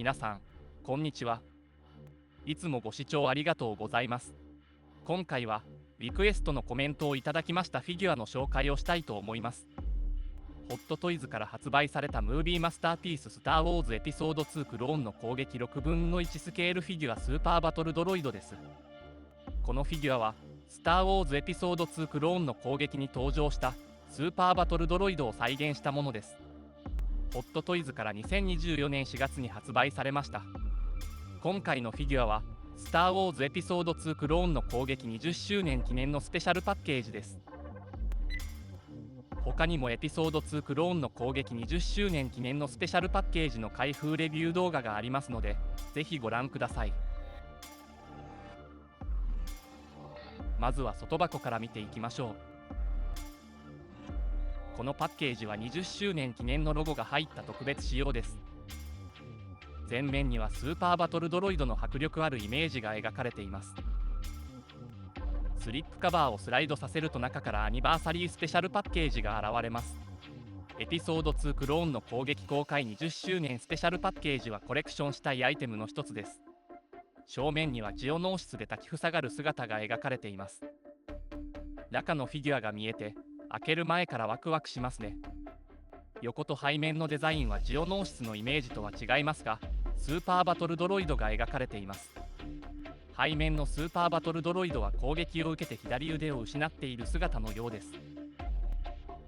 皆さん、こんにちは。いつもご視聴ありがとうございます。今回は、リクエストのコメントをいただきましたフィギュアの紹介をしたいと思います。ホットトイズから発売されたムービーマスターピーススター・ウォーズエピソード2クローンの攻撃6分の1スケールフィギュアスーパーバトルドロイドです。このフィギュアは、スター・ウォーズエピソード2クローンの攻撃に登場したスーパーバトルドロイドを再現したものです。ホットトイズから2024年4月に発売されました。今回のフィギュアは、スター・ウォーズエピソード2クローンの攻撃20周年記念のスペシャルパッケージです。他にもエピソード2クローンの攻撃20周年記念のスペシャルパッケージの開封レビュー動画がありますので、ぜひご覧ください。まずは外箱から見ていきましょう。このパッケージは20周年記念のロゴが入った特別仕様です。前面にはスーパーバトルドロイドの迫力あるイメージが描かれています。スリップカバーをスライドさせると中からアニバーサリースペシャルパッケージが現れます。エピソード2クローンの攻撃公開20周年スペシャルパッケージはコレクションしたいアイテムの一つです。正面にはジオノーシスで立ちふさがる姿が描かれています。中のフィギュアが見えて、開ける前からワクワクしますね。横と背面のデザインはジオノーシスのイメージとは違いますが、スーパーバトルドロイドが描かれています。背面のスーパーバトルドロイドは攻撃を受けて左腕を失っている姿のようです。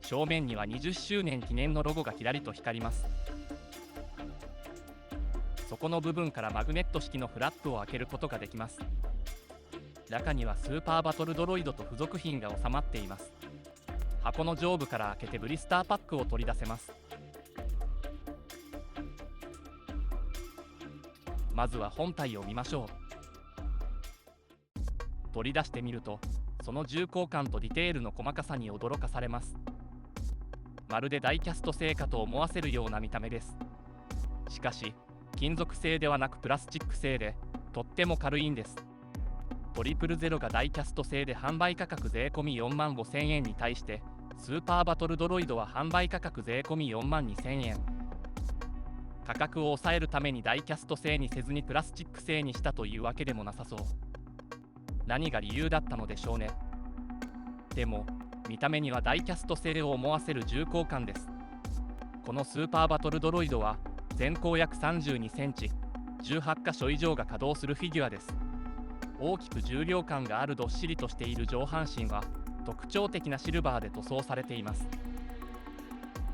正面には20周年記念のロゴがキラリと光ります。底の部分からマグネット式のフラップを開けることができます。中にはスーパーバトルドロイドと付属品が収まっています。箱の上部から開けてブリスターパックを取り出せます。まずは本体を見ましょう。取り出してみると、その重厚感とディテールの細かさに驚かされます。まるでダイキャスト製かと思わせるような見た目です。しかし、金属製ではなくプラスチック製で、とっても軽いんです。000がダイキャスト製で販売価格税込み4万5千円に対して、スーパーバトルドロイドは販売価格税込み4万2千円。価格を抑えるためにダイキャスト製にせずにプラスチック製にしたというわけでもなさそう。何が理由だったのでしょうね。でも、見た目にはダイキャスト製を思わせる重厚感です。このスーパーバトルドロイドは、全高約32センチ、18箇所以上が稼働するフィギュアです。大きく重量感があるどっしりとしている上半身は、特徴的なシルバーで塗装されています。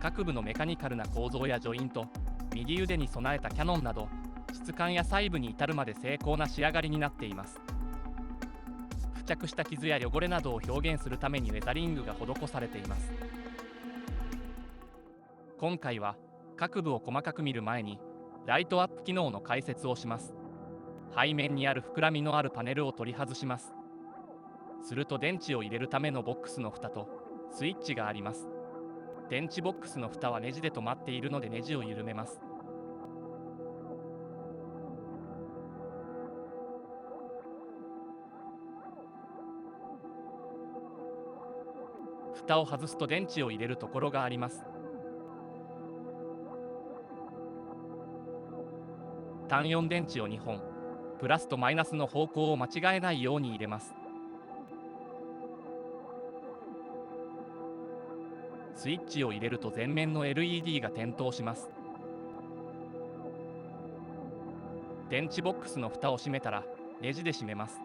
各部のメカニカルな構造やジョイント、右腕に備えたキャノンなど、質感や細部に至るまで精巧な仕上がりになっています。付着した傷や汚れなどを表現するためにウェザリングが施されています。今回は、各部を細かく見る前に、ライトアップ機能の解説をします。背面にある膨らみのあるパネルを取り外します。すると電池を入れるためのボックスの蓋とスイッチがあります。電池ボックスの蓋はネジで止まっているのでネジを緩めます。蓋を外すと電池を入れるところがあります。単4電池を2本、プラスとマイナスの方向を間違えないように入れます。スイッチを入れると前面の LED が点灯します。電池ボックスの蓋を閉めたらネジで閉めます。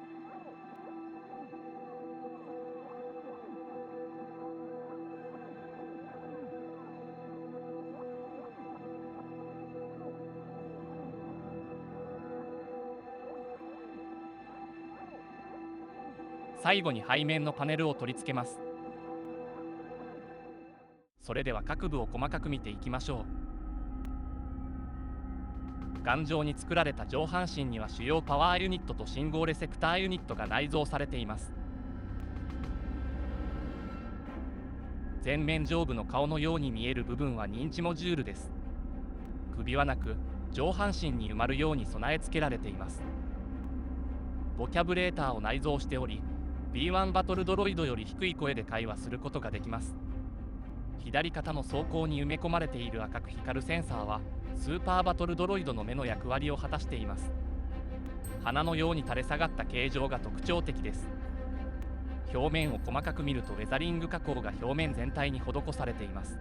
最後に背面のパネルを取り付けます。それでは各部を細かく見ていきましょう。頑丈に作られた上半身には主要パワーユニットと信号レセプターユニットが内蔵されています。前面上部の顔のように見える部分は認知モジュールです。首はなく、上半身に埋まるように備え付けられています。ボキャブレーターを内蔵しており、B1 バトルドロイドより低い声で会話することができます。左肩の装甲に埋め込まれている赤く光るセンサーはスーパーバトルドロイドの目の役割を果たしています。花のように垂れ下がった形状が特徴的です。表面を細かく見るとウェザリング加工が表面全体に施されています。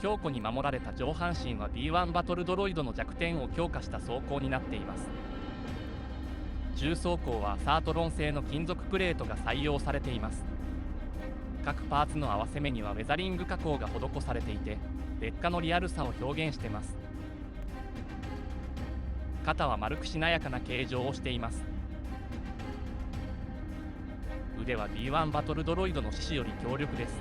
強固に守られた上半身は B1 バトルドロイドの弱点を強化した装甲になっています。重装甲はサートロン製の金属プレートが採用されています。各パーツの合わせ目にはウェザリング加工が施されていて、劣化のリアルさを表現しています。肩は丸くしなやかな形状をしています。腕は B1 バトルドロイドの獅子より強力です。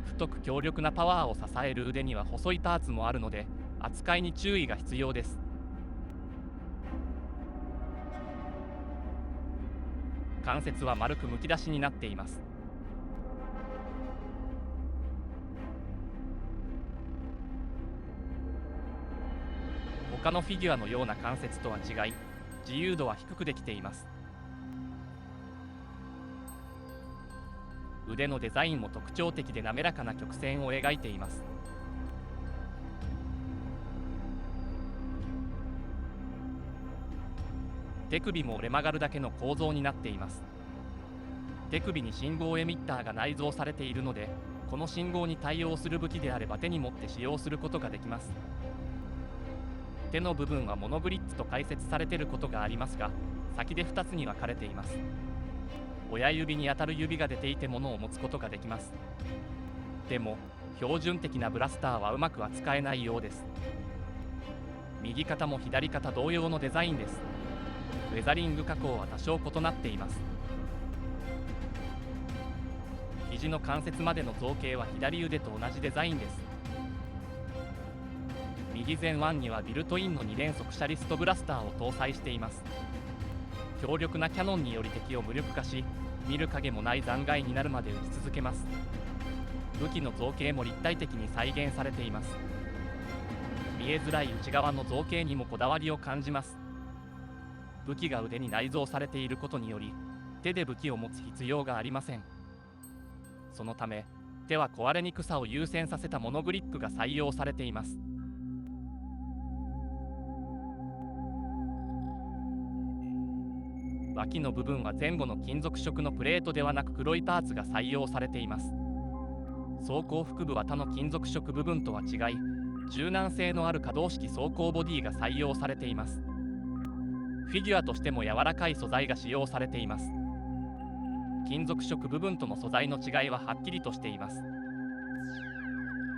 太く強力なパワーを支える腕には細いパーツもあるので、扱いに注意が必要です。関節は丸くむき出しになっています。他のフィギュアのような関節とは違い、自由度は低くできています。腕のデザインも特徴的で滑らかな曲線を描いています。手首も折れ曲がるだけの構造になっています。手首に信号エミッターが内蔵されているので、この信号に対応する武器であれば手に持って使用することができます。手の部分はモノグリッツと解説されていることがありますが、先で2つに分かれています。親指に当たる指が出ていて物を持つことができます。でも標準的なブラスターはうまく扱えないようです。右肩も左肩同様のデザインです。ウェザリング加工は多少異なっています。肘の関節までの造形は左腕と同じデザインです。右前腕にはビルトインの2連速射リストブラスターを搭載しています。強力なキャノンにより敵を無力化し、見る影もない残骸になるまで撃ち続けます。武器の造形も立体的に再現されています。見えづらい内側の造形にもこだわりを感じます。武器が腕に内蔵されていることにより、手で武器を持つ必要がありません。そのため、手は壊れにくさを優先させたモノグリップが採用されています。脇の部分は前後の金属色のプレートではなく黒いパーツが採用されています。装甲腹部は他の金属色部分とは違い、柔軟性のある可動式装甲ボディが採用されています。フィギュアとしても柔らかい素材が使用されています。金属色部分との素材の違いははっきりとしています。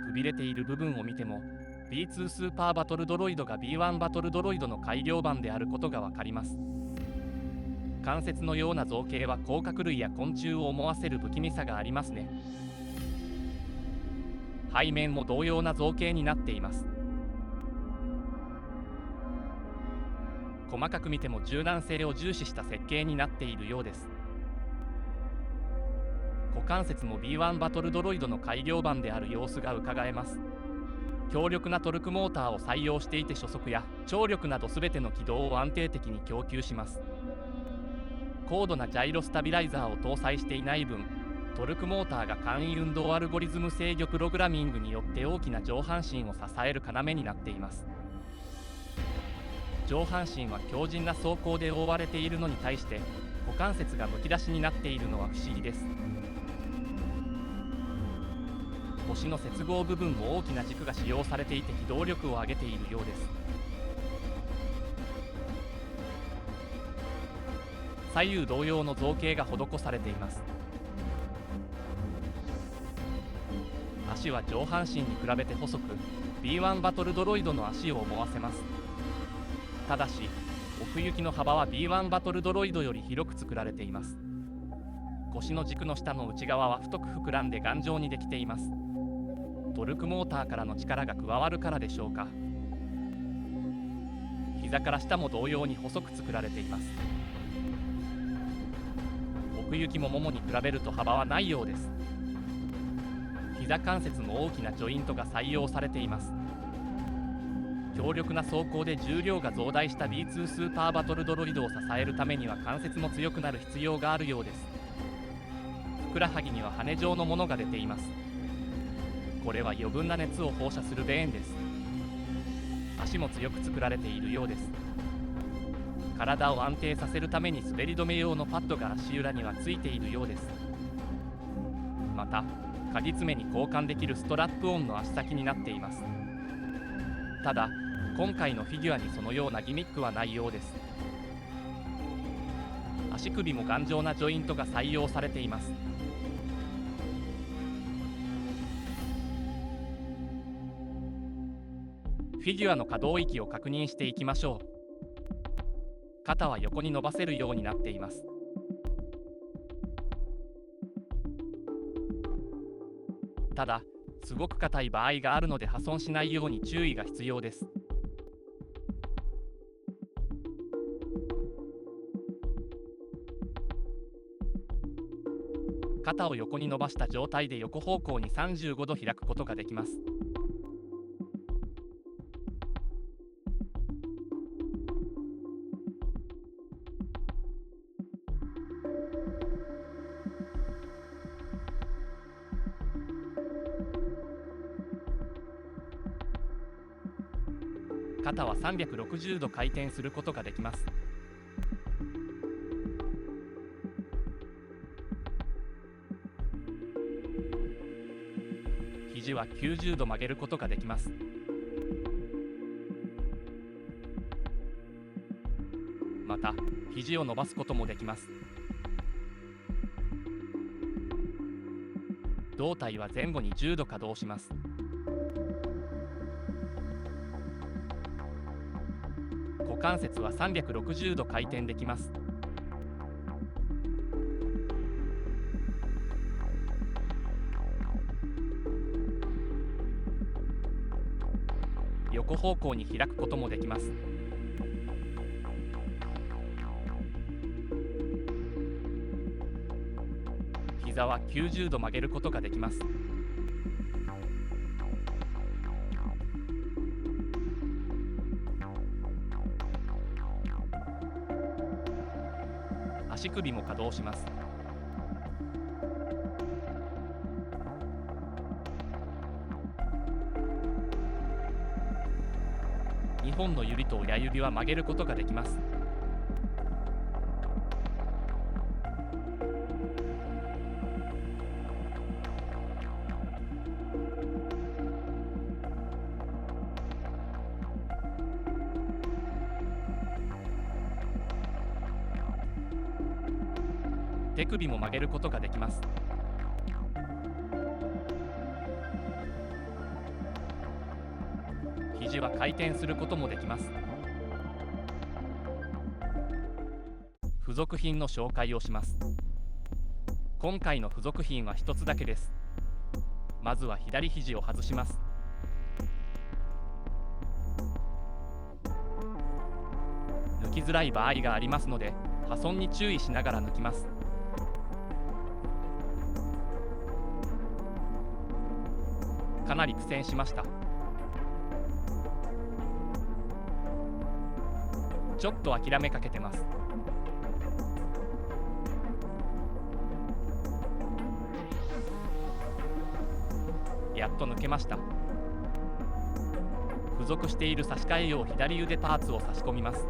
くびれている部分を見ても B2 スーパーバトルドロイドが B1 バトルドロイドの改良版であることがわかります。関節のような造形は甲殻類や昆虫を思わせる不気味さがありますね。背面も同様な造形になっています。細かく見ても柔軟性を重視した設計になっているようです。股関節も B1 バトルドロイドの改良版である様子がうかがえます。強力なトルクモーターを採用していて初速や張力など全ての軌道を安定的に供給します。高度なジャイロスタビライザーを搭載していない分、トルクモーターが簡易運動アルゴリズム制御プログラミングによって大きな上半身を支える要になっています。上半身は強靭な装甲で覆われているのに対して股関節がむき出しになっているのは不思議です。腰の接合部分も大きな軸が使用されていて機動力を上げているようです。左右同様の造形が施されています。足は上半身に比べて細く B1 バトルドロイドの足を思わせます。ただし奥行きの幅は B1 バトルドロイドより広く作られています。腰の軸の下の内側は太く膨らんで頑丈にできています。トルクモーターからの力が加わるからでしょうか。膝から下も同様に細く作られています。奥行きもももに比べると幅はないようです。膝関節も大きなジョイントが採用されています。強力な装甲で重量が増大した B2 スーパーバトルドロイドを支えるためには関節も強くなる必要があるようです。くらはぎには羽状のものが出ています。これは余分な熱を放射するベーンです。足も強く作られているようです。体を安定させるために滑り止め用のパッドが足裏にはついているようです。また鍵爪に交換できるストラップオンの足先になっています。ただ今回のフィギュアにそのようなギミックはないようです。足首も頑丈なジョイントが採用されています。フィギュアの可動域を確認していきましょう。肩は横に伸ばせるようになっています。ただ、すごく硬い場合があるので破損しないように注意が必要です。肩を横に伸ばした状態で横方向に35度開くことができます。肩は360度回転することができます。肘は90度曲げることができます。また肘を伸ばすこともできます。胴体は前後に10度稼働します。股関節は360度回転できます。横方向に開くこともできます。膝は90度曲げることができます。足首も稼働します。2本の指と親指は曲げることができます。手首も曲げることができます。肘は回転することもできます。付属品の紹介をします。今回の付属品は一つだけです。まずは左肘を外します。抜きづらい場合がありますので、破損に注意しながら抜きます。かなり苦戦しました。ちょっと諦めかけてます。やっと抜けました。付属している差し替え用左腕パーツを差し込みます。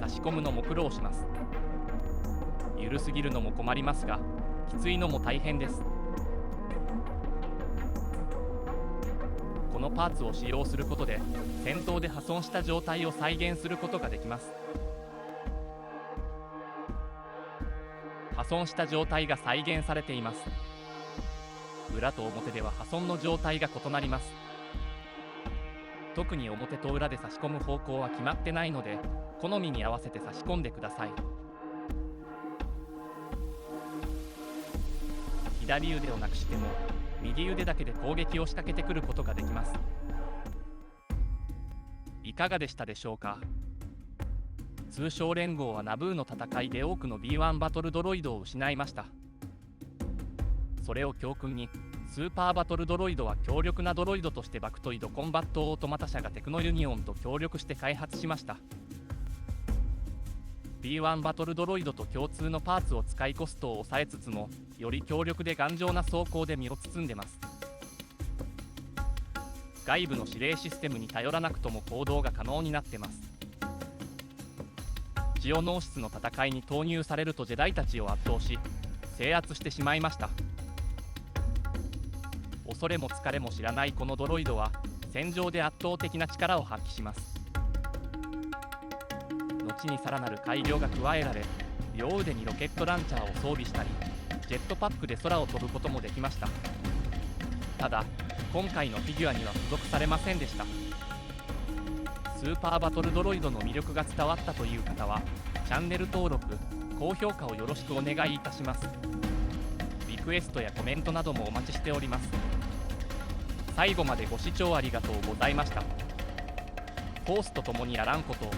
差し込むのも苦労します。緩すぎるのも困りますが、きついのも大変です。このパーツを使用することで戦闘で破損した状態を再現することができます。破損した状態が再現されています。裏と表では破損の状態が異なります。特に表と裏で差し込む方向は決まってないので、好みに合わせて差し込んでください。左腕をなくしても右腕だけで攻撃を仕掛けてくることができます。いかがでしたでしょうか。通商連合はナブーの戦いで多くの B1 バトルドロイドを失いました。それを教訓にスーパーバトルドロイドは強力なドロイドとしてバクトイドコンバットオートマタ社がテクノユニオンと協力して開発しました。B1 バトルドロイドと共通のパーツを使いコストを抑えつつも、より強力で頑丈な装甲で身を包んでます。外部の指令システムに頼らなくとも行動が可能になってます。ジオノーシスの戦いに投入されるとジェダイたちを圧倒し制圧してしまいました。恐れも疲れも知らないこのドロイドは戦場で圧倒的な力を発揮します。後にさらなる改良が加えられ、両腕にロケットランチャーを装備したりジェットパックで空を飛ぶこともできました。ただ今回のフィギュアには付属されませんでした。スーパーバトルドロイドの魅力が伝わったという方はチャンネル登録高評価をよろしくお願いいたします。リクエストやコメントなどもお待ちしております。最後までご視聴ありがとうございました。フォースと共にあらんことを。